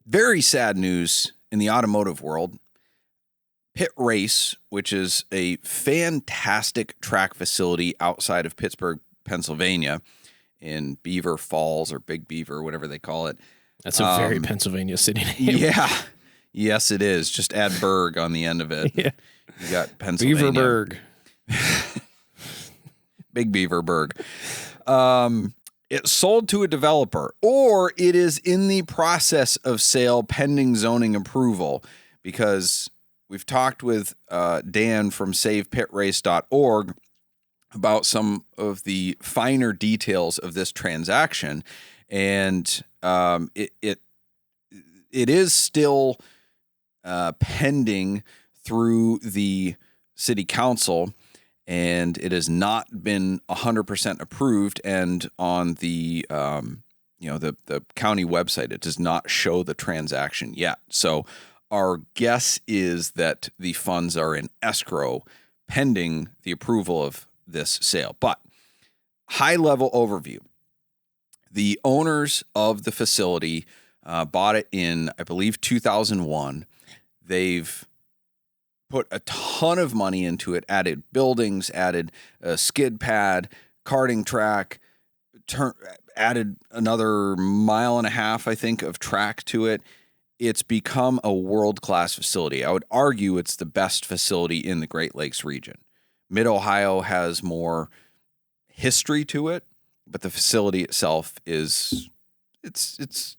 Very sad news in the automotive world. Pitt Race, which is a fantastic track facility outside of Pittsburgh, Pennsylvania, in Beaver Falls or Big Beaver, whatever they call it. That's a very Pennsylvania city name. Yeah. Yes, it is. Just add Berg on the end of it. Yeah. You got Pennsylvania. Beaverburg. Big Beaverburg. It's sold to a developer, or it is in the process of sale pending zoning approval, because we've talked with Dan from savepittrace.org about some of the finer details of this transaction, and it is still pending through the city council, and it has not been 100% approved. And on the the county website, it does not show the transaction yet. So our guess is that the funds are in escrow pending the approval of this sale. But high level overview: the owners of the facility bought it in, I believe, 2001. They've put a ton of money into it, added buildings, added a skid pad, karting track, added another 1.5 miles, I think, of track to it. It's become a world-class facility. I would argue it's the best facility in the Great Lakes region. Mid-Ohio has more history to it, but the facility itself is it's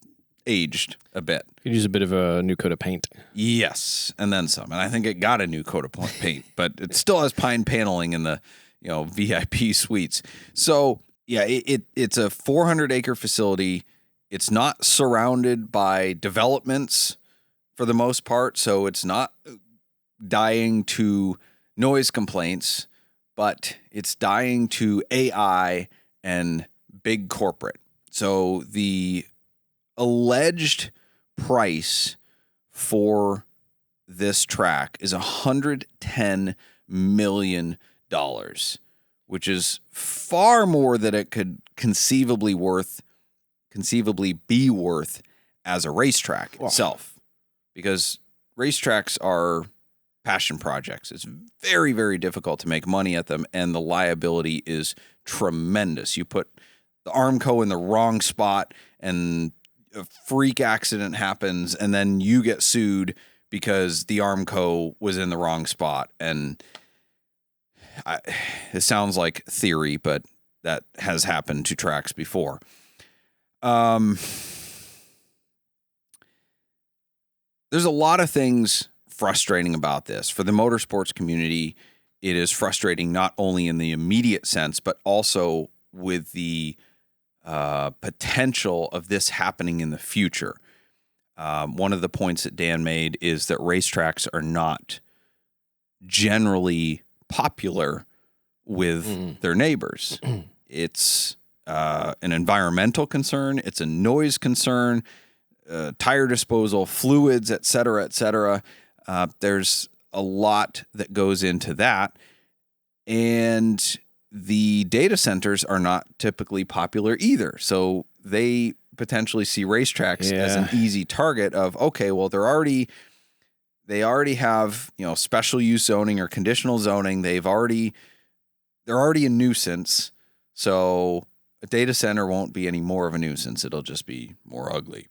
aged a bit. Could use a bit of a new coat of paint. Yes, and then some. And I think it got a new coat of paint, but it still has pine paneling in the VIP suites. So yeah, it's a 400-acre facility. It's not surrounded by developments for the most part, so it's not dying to noise complaints, but it's dying to AI and big corporate. So the alleged price for this track is $110 million, which is far more than it could conceivably be worth as a racetrack itself, because racetracks are passion projects. It's very, very difficult to make money at them, and the liability is tremendous. You put the Armco in the wrong spot and a freak accident happens, and then you get sued because the Armco was in the wrong spot. And it sounds like theory, but that has happened to tracks before. There's a lot of things frustrating about this. For the motorsports community, it is frustrating not only in the immediate sense, but also with the potential of this happening in the future. One of the points that Dan made is that racetracks are not generally popular with their neighbors. It's an environmental concern. It's a noise concern, tire disposal, fluids, et cetera, et cetera. There's a lot that goes into that. And the data centers are not typically popular either. So they potentially see racetracks as an easy target of, okay, well, they already have, special use zoning or conditional zoning. They're already a nuisance. So a data center won't be any more of a nuisance. It'll just be more ugly.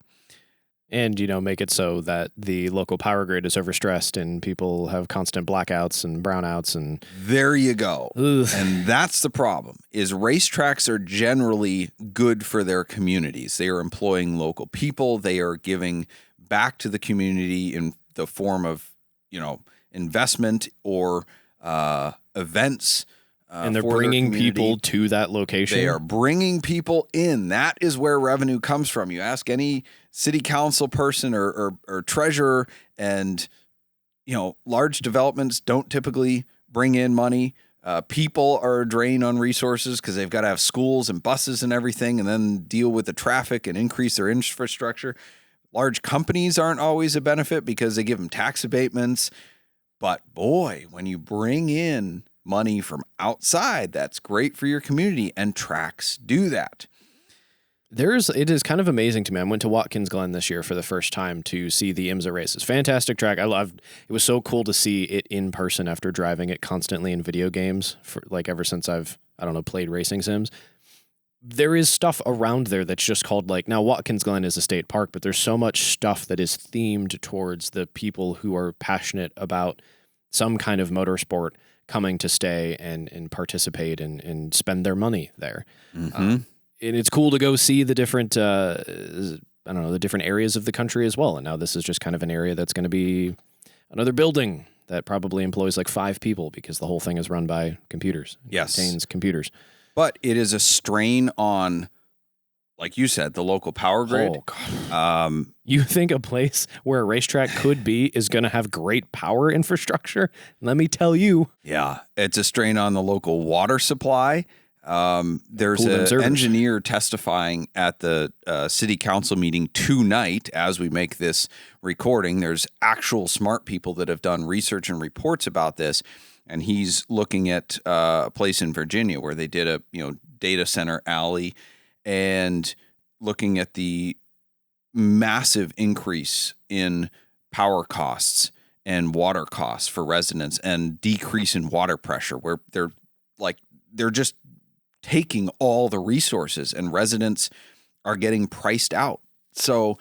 And, make it so that the local power grid is overstressed and people have constant blackouts and brownouts. And there you go. Ugh. And that's the problem, is racetracks are generally good for their communities. They are employing local people. They are giving back to the community in the form of, investment or events. And they're bringing people to that location. They are bringing people in. That is where revenue comes from. You ask any city council person or treasurer, and, large developments don't typically bring in money. People are a drain on resources because they've got to have schools and buses and everything, and then deal with the traffic and increase their infrastructure. Large companies aren't always a benefit because they give them tax abatements. But boy, when you bring in money from outside, that's great for your community, and tracks do that. It is kind of amazing to me. I went to Watkins Glen this year for the first time to see the IMSA races. Fantastic track. It was so cool to see it in person after driving it constantly in video games for like ever since I've, I don't know, played racing sims. There is stuff around there that's just called like, now Watkins Glen is a state park, but there's so much stuff that is themed towards the people who are passionate about some kind of motorsport coming to stay and participate and spend their money there. Mm-hmm. And it's cool to go see the different, the different areas of the country as well. And now this is just kind of an area that's going to be another building that probably employs like 5 people because the whole thing is run by computers. Yes. Contains computers. But it is a strain on, like you said, the local power grid. Oh, God. You think a place where a racetrack could be is going to have great power infrastructure? Let me tell you. Yeah. It's a strain on the local water supply. There's an engineer testifying at the city council meeting tonight as we make this recording. There's actual smart people that have done research and reports about this, and he's looking at a place in Virginia where they did a data center alley and looking at the massive increase in power costs and water costs for residents and decrease in water pressure where they're just taking all the resources and residents are getting priced out. So,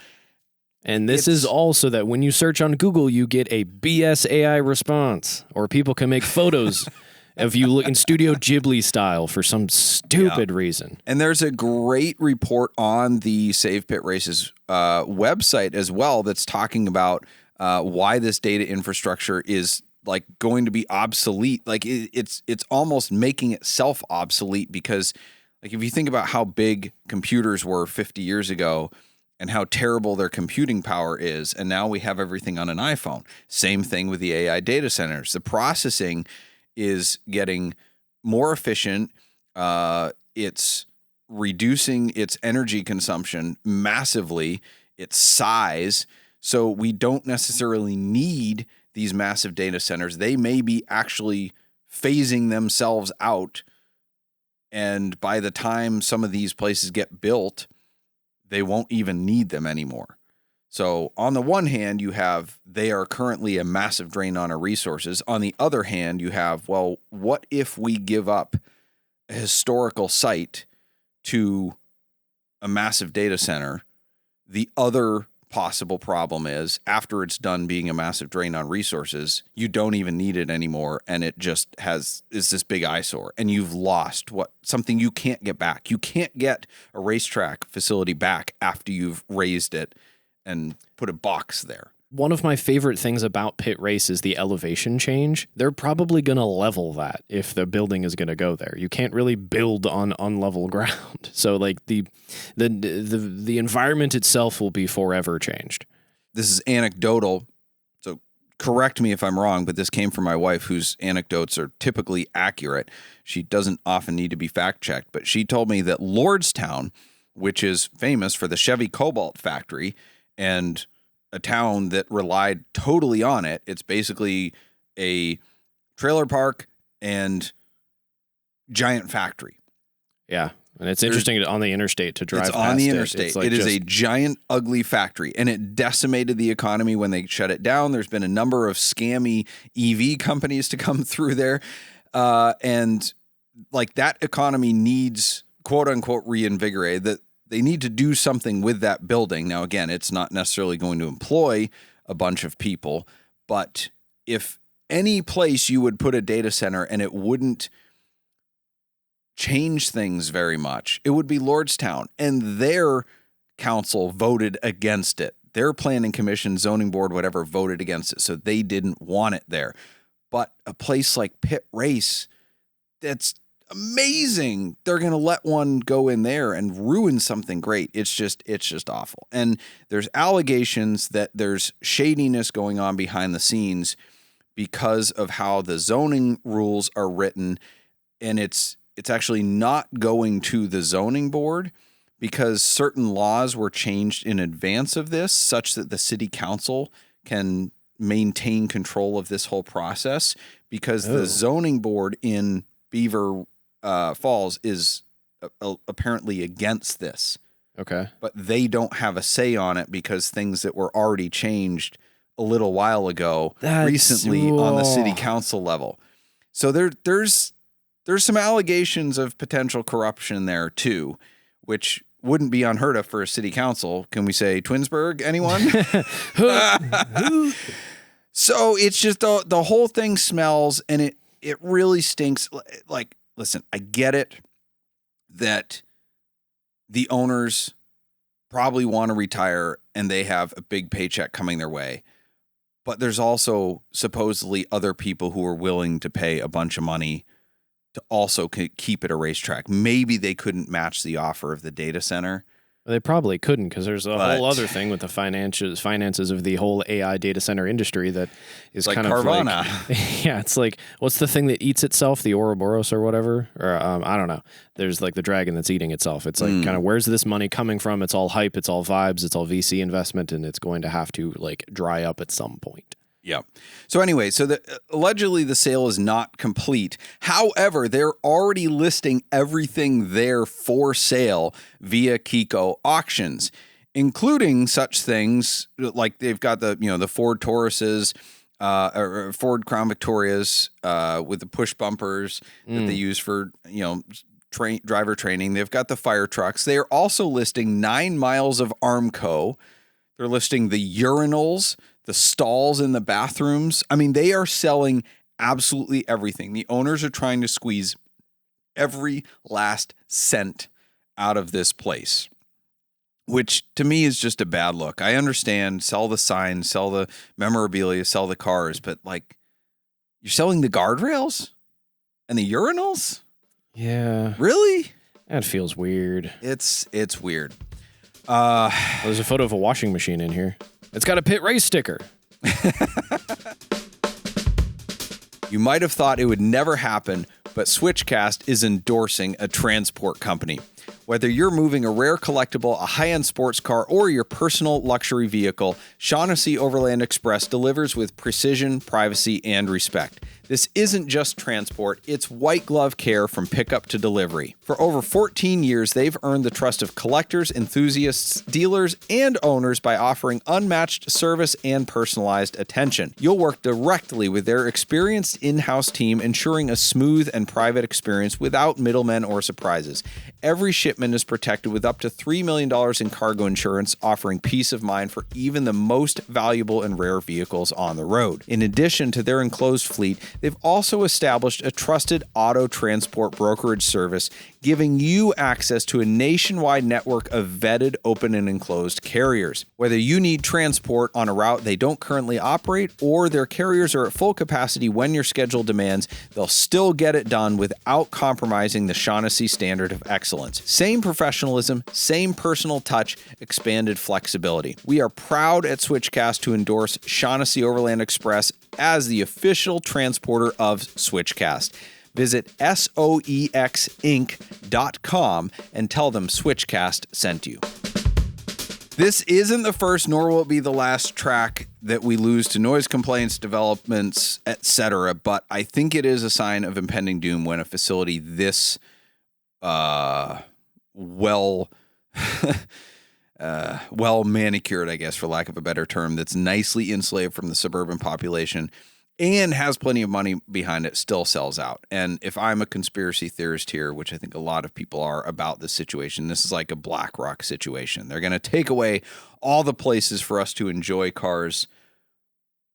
and this is also that when you search on Google, you get a BS AI response, or people can make photos of you look in Studio Ghibli style for some stupid reason. And there's a great report on the Save Pitt Races website as well that's talking about why this data infrastructure is like going to be obsolete. Like it's almost making itself obsolete because like if you think about how big computers were 50 years ago and how terrible their computing power is, and now we have everything on an iPhone. Same thing with the AI data centers. The processing is getting more efficient. It's reducing its energy consumption massively, its size. So we don't necessarily need these massive data centers. They may be actually phasing themselves out. And by the time some of these places get built, they won't even need them anymore. So on the one hand, they are currently a massive drain on our resources. On the other hand, you have, well, what if we give up a historical site to a massive data center? The other possible problem is after it's done being a massive drain on resources, you don't even need it anymore. And it just is this big eyesore and you've lost something you can't get back. You can't get a racetrack facility back after you've raised it and put a box there. One of my favorite things about Pitt Race is the elevation change. They're probably going to level that if the building is going to go there. You can't really build on unlevel ground. So like the environment itself will be forever changed. This is anecdotal, so correct me if I'm wrong, but this came from my wife whose anecdotes are typically accurate. She doesn't often need to be fact-checked, but she told me that Lordstown, which is famous for the Chevy Cobalt factory and a town that relied totally on it. It's basically a trailer park and giant factory. Yeah. And it's interesting on the interstate to drive. It's on the interstate. It is a giant, ugly factory, and it decimated the economy when they shut it down. There's been a number of scammy EV companies to come through there. And like that economy needs, quote unquote, reinvigorated. That they need to do something with that building. Now, again, it's not necessarily going to employ a bunch of people, but if any place you would put a data center and it wouldn't change things very much, it would be Lordstown. And their council voted against it. Their planning commission, zoning board, whatever, voted against it. So they didn't want it there. But a place like Pitt Race, that's amazing. They're going to let one go in there and ruin something great. It's just awful. And there's allegations that there's shadiness going on behind the scenes because of how the zoning rules are written. And it's actually not going to the zoning board because certain laws were changed in advance of this such that the city council can maintain control of this whole process because the zoning board in Beaver Falls is apparently against this. Okay. but they don't have a say on it because things that were already changed a little while ago recently on the city council level. So there's some allegations of potential corruption there too, which wouldn't be unheard of for a city council. Can we say Twinsburg? Anyone? So it's just the whole thing smells, and it really stinks. Like, listen, I get it that the owners probably want to retire and they have a big paycheck coming their way. But there's also supposedly other people who are willing to pay a bunch of money to also keep it a racetrack. Maybe they couldn't match the offer of the data center. They probably couldn't, because there's a whole other thing with the finances of the whole AI data center industry that is like kind Carvana. of like, yeah, it's like, what's the thing that eats itself? The Ouroboros or whatever? Or I don't know. There's like the dragon that's eating itself. It's like kind of, where's this money coming from? It's all hype. It's all vibes. It's all VC investment, and it's going to have to like dry up at some point. Yeah. So anyway, allegedly the sale is not complete. However, they're already listing everything there for sale via Kiko auctions, including such things like they've got the Ford Tauruses, or Ford Crown Victorias with the push bumpers that they use for, driver training. They've got the fire trucks. They are also listing 9 miles of Armco. They're listing the urinals, the stalls in the bathrooms. I mean, they are selling absolutely everything. The owners are trying to squeeze every last cent out of this place, which to me is just a bad look. I understand, sell the signs, sell the memorabilia, sell the cars, but like, you're selling the guardrails and the urinals? Yeah. Really? That feels weird. It's weird. There's a photo of a washing machine in here. It's got a Pitt Race sticker. You might have thought it would never happen, but Switchcast is endorsing a transport company. Whether you're moving a rare collectible, a high-end sports car, or your personal luxury vehicle, Shaughnessy Overland Express delivers with precision, privacy, and respect. This isn't just transport, it's white glove care from pickup to delivery. For over 14 years, they've earned the trust of collectors, enthusiasts, dealers, and owners by offering unmatched service and personalized attention. You'll work directly with their experienced in-house team, ensuring a smooth and private experience without middlemen or surprises. Every shipment is protected with up to $3 million in cargo insurance, offering peace of mind for even the most valuable and rare vehicles on the road. In addition to their enclosed fleet, they've also established a trusted auto transport brokerage service, giving you access to a nationwide network of vetted, open, and enclosed carriers. Whether you need transport on a route they don't currently operate, or their carriers are at full capacity when your schedule demands, they'll still get it done without compromising the Shaughnessy standard of excellence. Same professionalism, same personal touch, expanded flexibility. We are proud at Switchcast to endorse Shaughnessy Overland Express as the official transporter of Switchcast. Visit soexinc.com and tell them Switchcast sent you. This isn't the first, nor will it be the last track that we lose to noise complaints, developments, etc., but I think it is a sign of impending doom when a facility this well manicured, I guess, for lack of a better term, that's nicely insulated from the suburban population and has plenty of money behind it, still sells out. And if I'm a conspiracy theorist here, which I think a lot of people are about this situation, this is like a BlackRock situation. They're going to take away all the places for us to enjoy cars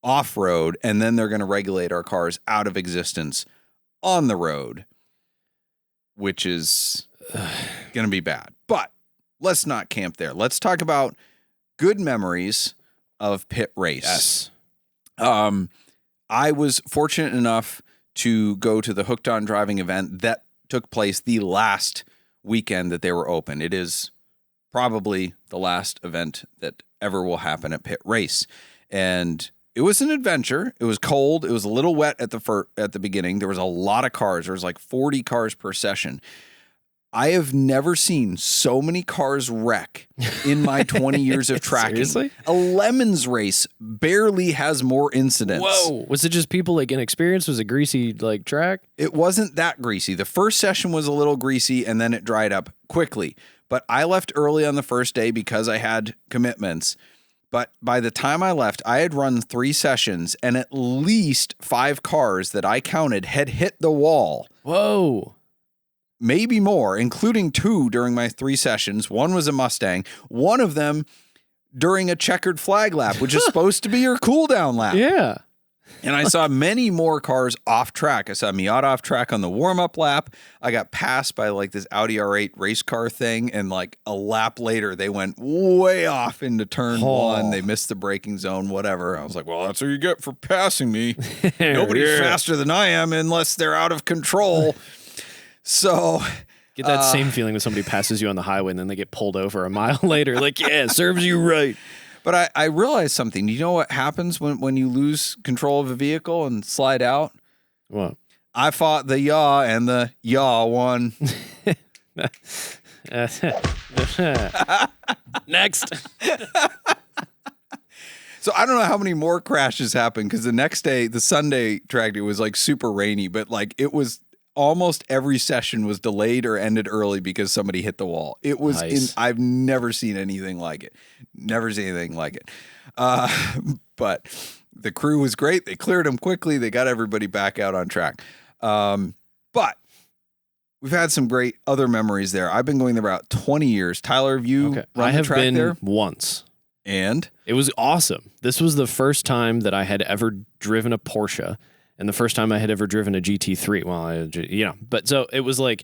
off-road, and then they're going to regulate our cars out of existence on the road, which is going to be bad. But let's not camp there. Let's talk about good memories of Pitt Race. Yes. I was fortunate enough to go to the Hooked on Driving event that took place the last weekend that they were open. It is probably the last event that ever will happen at Pitt Race. And it was an adventure. It was cold. It was a little wet at the beginning. There was a lot of cars. There was like 40 cars per session. I have never seen so many cars wreck in my 20 years of tracking. Seriously? A Lemons race barely has more incidents. Whoa. Was it just people like inexperienced? Was it greasy like track? It wasn't that greasy. The first session was a little greasy and then it dried up quickly. But I left early on the first day because I had commitments. But by the time I left, I had run 3 sessions and at least 5 cars that I counted had hit the wall. Whoa. Maybe more, including 2 during my 3 sessions. One was a Mustang. One of them during a checkered flag lap, which is supposed to be your cool down lap. Yeah. And I saw many more cars off track. I saw Miata off track on the warm-up lap. I got passed by like this Audi R8 race car thing, and like a lap later, they went way off into turn 1. They missed the braking zone, whatever. I was like, well, that's what you get for passing me. Nobody's faster than I am unless they're out of control. So... Get that same feeling when somebody passes you on the highway and then they get pulled over a mile later. Like, yeah, serves you right. But I realized something. You know what happens when you lose control of a vehicle and slide out? What? I fought the yaw and the yaw won. Next. So I don't know how many more crashes happened because the next day, the Sunday track day was like super rainy, but like it was almost every session was delayed or ended early because somebody hit the wall. It was Nice. I've never seen anything like it. Never seen anything like it. But the crew was great. They cleared them quickly. They got everybody back out on track. But we've had some great other memories there. I've been going there about 20 years. Tyler, have you run I the have track been there? once. And It was awesome. This was the first time that I had ever driven a Porsche. And the first time I had ever driven a GT3, but so it was like,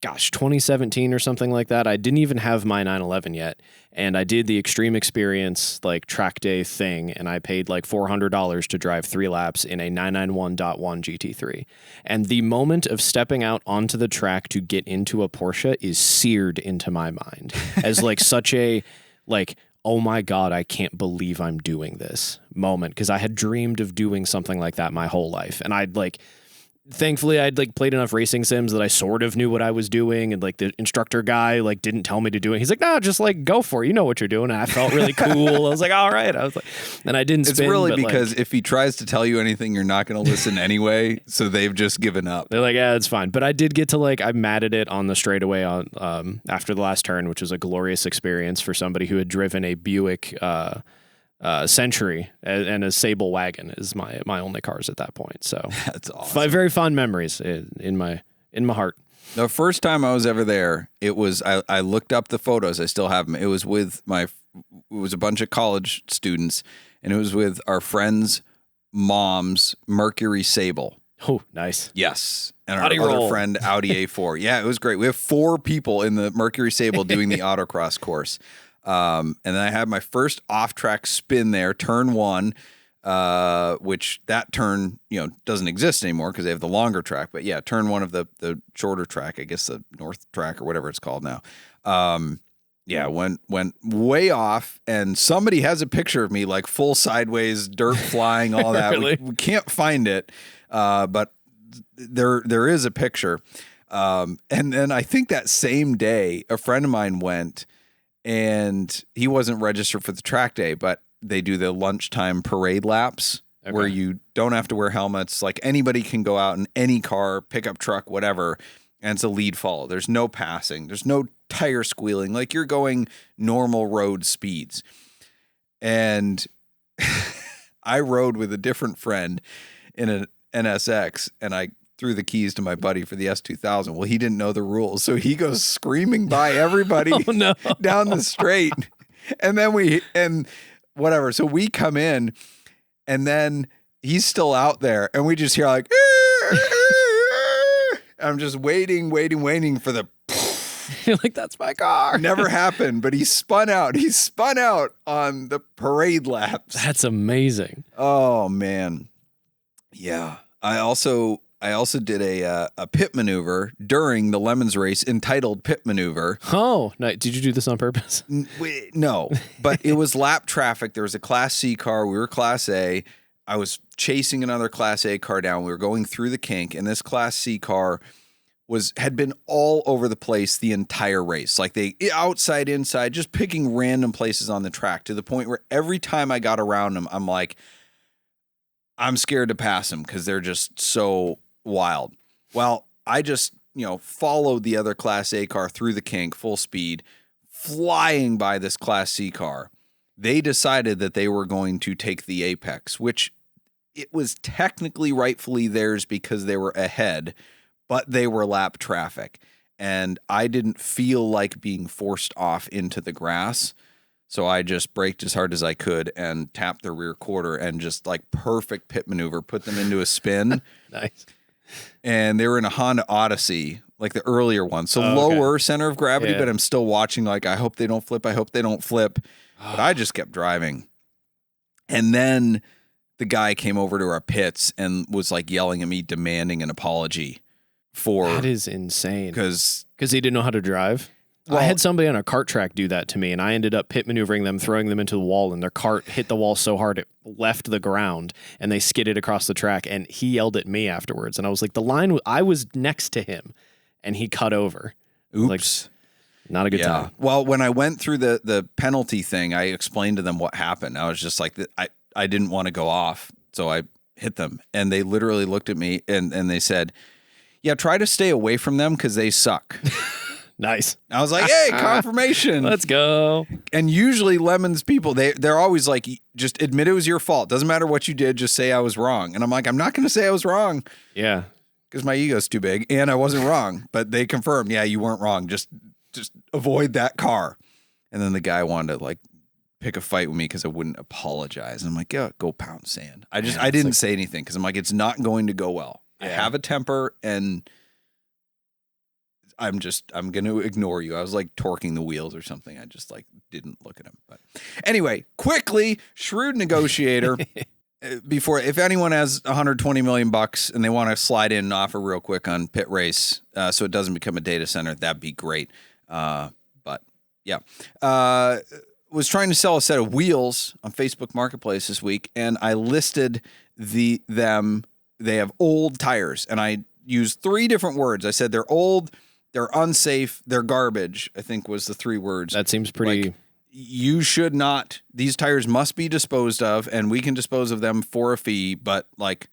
2017 or something like that. I didn't even have my 911 yet. And I did the Extreme Experience, like, track day thing. And I paid like $400 to drive 3 laps in a 991.1 GT3. And the moment of stepping out onto the track to get into a Porsche is seared into my mind as like such a, like, oh my God, I can't believe I'm doing this moment. Because I had dreamed of doing something like that my whole life. And thankfully I'd like played enough racing sims that I sort of knew what I was doing. And like the instructor guy like didn't tell me to do it. He's like, no, just like go for it. You know what you're doing. And I felt really cool. I was like, all right. I was like, and I didn't spin. It's really because if he tries to tell you anything, you're not going to listen anyway. So they've just given up. They're like, yeah, it's fine. But I did get to I matted it on the straightaway on after the last turn, which was a glorious experience for somebody who had driven a Buick Century and a Sable wagon is my only cars at that point. So that's awesome. Very fond memories in my heart. The first time I was ever there, it was I looked up the photos. I still have them. It was with it was a bunch of college students, and it was with our friend's mom's Mercury Sable. Oh, nice. Yes. And our Audi other roll. friend, Audi A4. Yeah, it was great. We have 4 people in the Mercury Sable doing the autocross course. And then I had my first off-track spin there, turn 1, which that turn, doesn't exist anymore because they have the longer track. But yeah, turn 1 of the shorter track, I guess the North track or whatever it's called now. Yeah, went way off, and somebody has a picture of me like full sideways, dirt flying, all that. Really? We can't find it, but there is a picture. And then I think that same day, a friend of mine went, and he wasn't registered for the track day, but they do the lunchtime parade laps where you don't have to wear helmets. Like anybody can go out in any car, pickup truck, whatever, and it's a lead follow. There's no passing. There's no tire squealing. Like you're going normal road speeds. And I rode with a different friend in an NSX, and I threw the keys to my buddy for the S2000. Well, he didn't know the rules, so he goes screaming by everybody down the straight. And then whatever. So we come in, and then he's still out there, and we just hear like, I'm just waiting for the. You're like, that's my car. Never happened, but he spun out. He spun out on the parade laps. That's amazing. Oh man, yeah. I also did a pit maneuver during the Lemons race entitled Pit Maneuver. Oh, no, did you do this on purpose? No, but it was lap traffic. There was a Class C car. We were Class A. I was chasing another Class A car down. We were going through the kink, and this Class C car had been all over the place the entire race. Like they outside, inside, just picking random places on the track to the point where every time I got around them, I'm like, I'm scared to pass them because they're just so wild. Well, I just, followed the other Class A car through the kink, full speed, flying by this Class C car. They decided that they were going to take the apex, which it was technically rightfully theirs because they were ahead, but they were lap traffic. And I didn't feel like being forced off into the grass. So I just braked as hard as I could and tapped the rear quarter and just like perfect pit maneuver, put them into a spin. Nice. And they were in a Honda Odyssey, like the earlier one. So lower center of gravity, but I'm still watching like, I hope they don't flip. I hope they don't flip. But I just kept driving. And then the guy came over to our pits and was like yelling at me, demanding an apology for. That is insane. Because he didn't know how to drive. Well, I had somebody on a kart track do that to me, and I ended up pit maneuvering them, throwing them into the wall, and their cart hit the wall so hard it left the ground, and they skidded across the track, and he yelled at me afterwards, and I was like, I was next to him, and he cut over. Oops. Like, not a good time. Well, when I went through the penalty thing, I explained to them what happened. I was just like, I didn't want to go off, so I hit them, and they literally looked at me, and they said, yeah, try to stay away from them because they suck. Nice. I was like, hey, confirmation. Let's go. And usually Lemons people, they're always like, just admit it was your fault. Doesn't matter what you did, just say I was wrong. And I'm like, I'm not going to say I was wrong. Yeah. Because my ego's too big and I wasn't wrong. But they confirmed, yeah, you weren't wrong. Just avoid that car. And then the guy wanted to like pick a fight with me because I wouldn't apologize. And I'm like, yeah, go pound sand. I didn't say anything because I'm like, it's not going to go well. Yeah. I have a temper and I'm going to ignore you. I was like torquing the wheels or something. I just like didn't look at him. But anyway, quickly, shrewd negotiator. Before, if anyone has $120 million and they want to slide in and offer real quick on Pitt Race, so it doesn't become a data center, that'd be great. But yeah, was trying to sell a set of wheels on Facebook Marketplace this week, and I listed them. They have old tires, and I used 3 different words. I said they're old, they're unsafe, they're garbage, I think was the 3 words. That seems pretty... Like, you should not, these tires must be disposed of, and we can dispose of them for a fee, but like,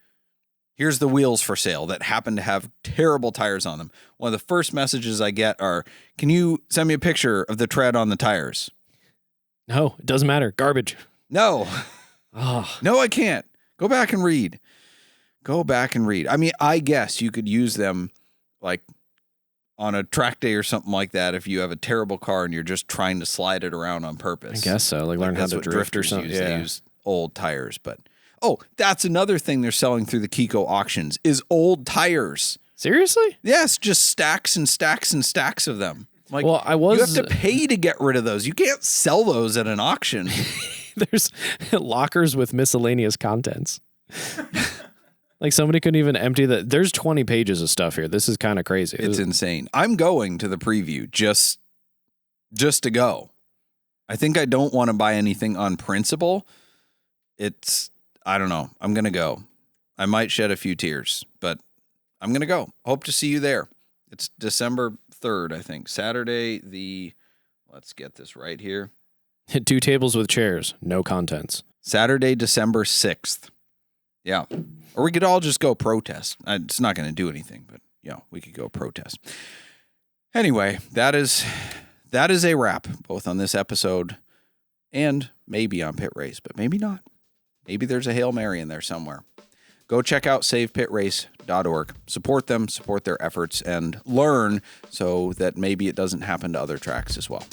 here's the wheels for sale that happen to have terrible tires on them. One of the first messages I get are, can you send me a picture of the tread on the tires? No, it doesn't matter. Garbage. No. Oh. No, I can't. Go back and read. I mean, I guess you could use them like on a track day or something like that if you have a terrible car and you're just trying to slide it around on purpose. I guess so. Like learn how to drift or something. They use old tires. But, that's another thing they're selling through the Kiko auctions is old tires. Seriously? Yes, just stacks and stacks and stacks of them. Like, well, you have to pay to get rid of those. You can't sell those at an auction. There's lockers with miscellaneous contents. Like somebody couldn't even empty there's 20 pages of stuff here. This is kind of crazy. It's insane. I'm going to the preview just to go. I think I don't want to buy anything on principle. I don't know. I'm going to go. I might shed a few tears, but I'm going to go. Hope to see you there. It's December 3rd, I think. Saturday, let's get this right here. 2 tables with chairs, no contents. Saturday, December 6th. Yeah. Or we could all just go protest. It's not going to do anything, but we could go protest. Anyway, that is a wrap, both on this episode and maybe on Pitt Race, but maybe not. Maybe there's a Hail Mary in there somewhere. Go check out savepittrace.org. Support them, support their efforts, and learn so that maybe it doesn't happen to other tracks as well.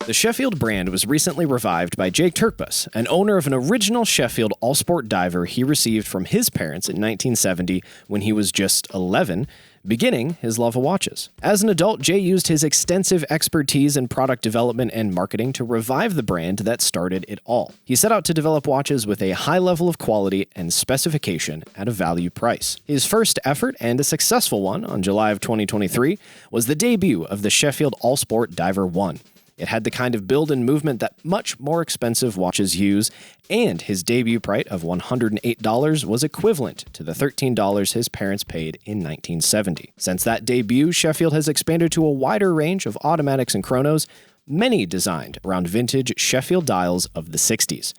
The Sheffield brand was recently revived by Jake Turkbus, an owner of an original Sheffield all-sport diver he received from his parents in 1970 when he was just 11, beginning his love of watches. As an adult, Jay used his extensive expertise in product development and marketing to revive the brand that started it all. He set out to develop watches with a high level of quality and specification at a value price. His first effort, and a successful one, on July of 2023, was the debut of the Sheffield All-Sport Diver 1. It had the kind of build and movement that much more expensive watches use, and his debut price of $108 was equivalent to the $13 his parents paid in 1970. Since that debut, Sheffield has expanded to a wider range of automatics and chronos, many designed around vintage Sheffield dials of the 60s.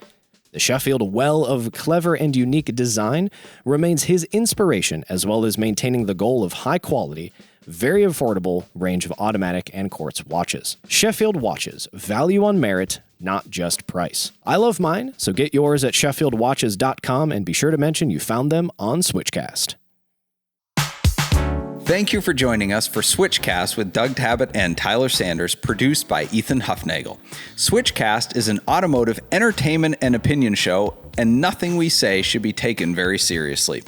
The Sheffield well of clever and unique design remains his inspiration, as well as maintaining the goal of high quality very affordable range of automatic and quartz watches. Sheffield Watches, value on merit, not just price. I love mine, so get yours at sheffieldwatches.com and be sure to mention you found them on Switchcast. Thank you for joining us for Switchcast with Doug Tabbitt and Tyler Sanders, produced by Ethan Huffnagel. Switchcast is an automotive entertainment and opinion show, and nothing we say should be taken very seriously.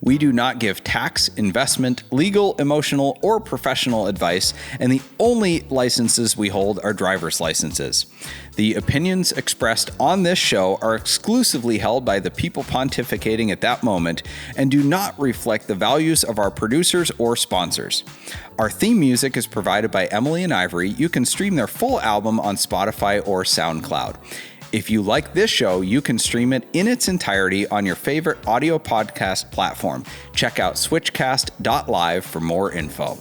We do not give tax, investment, legal, emotional, or professional advice, and the only licenses we hold are driver's licenses. The opinions expressed on this show are exclusively held by the people pontificating at that moment and do not reflect the values of our producers or sponsors. Our theme music is provided by Emily and Ivory. You can stream their full album on Spotify or SoundCloud. If you like this show, you can stream it in its entirety on your favorite audio podcast platform. Check out switchcast.live for more info.